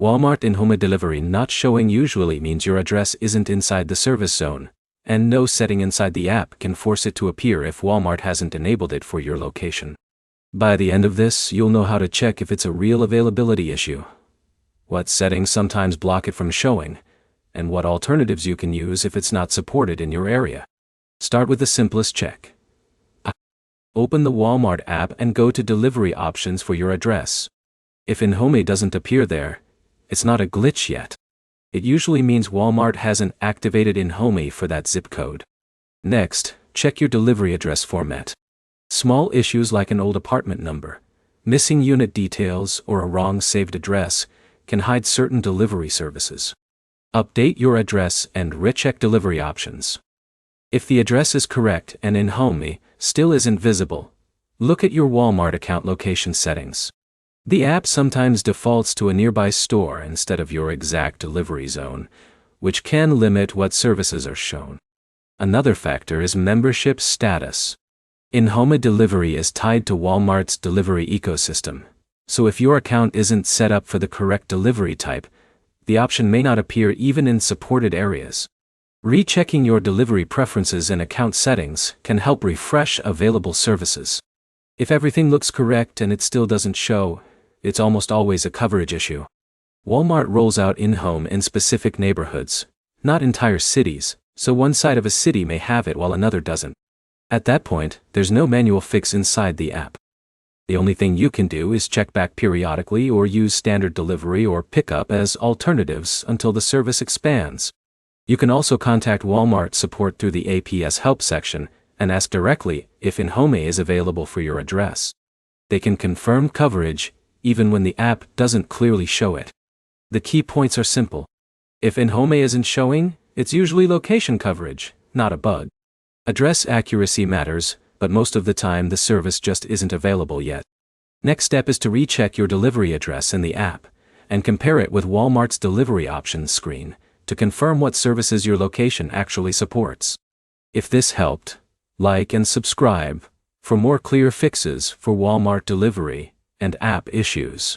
Walmart InHome delivery not showing usually means your address isn't inside the service zone, and no setting inside the app can force it to appear if Walmart hasn't enabled it for your location. By the end of this, you'll know how to check if it's a real availability issue, what settings sometimes block it from showing, and what alternatives you can use if it's not supported in your area. Start with the simplest check. Open the Walmart app and go to Delivery Options for your address. If InHome doesn't appear there, it's not a glitch yet. It usually means Walmart hasn't activated InHome for that zip code. Next, check your delivery address format. Small issues like an old apartment number, missing unit details, or a wrong saved address can hide certain delivery services. Update your address and recheck delivery options. If the address is correct and InHome still isn't visible, look at your Walmart account location settings. The app sometimes defaults to a nearby store instead of your exact delivery zone, which can limit what services are shown. Another factor is membership status. InHome delivery is tied to Walmart's delivery ecosystem, so if your account isn't set up for the correct delivery type, the option may not appear even in supported areas. Rechecking your delivery preferences and account settings can help refresh available services. If everything looks correct and it still doesn't show, it's almost always a coverage issue. Walmart rolls out InHome in specific neighborhoods, not entire cities, so one side of a city may have it while another doesn't. At that point, there's no manual fix inside the app. The only thing you can do is check back periodically or use standard delivery or pickup as alternatives until the service expands. You can also contact Walmart support through the APS help section and ask directly if InHome is available for your address. They can confirm coverage even when the app doesn't clearly show it. The key points are simple. If InHome isn't showing, it's usually location coverage, not a bug. Address accuracy matters, but most of the time the service just isn't available yet. Next step is to recheck your delivery address in the app and compare it with Walmart's delivery options screen to confirm what services your location actually supports. If this helped, like and subscribe for more clear fixes for Walmart delivery and app issues.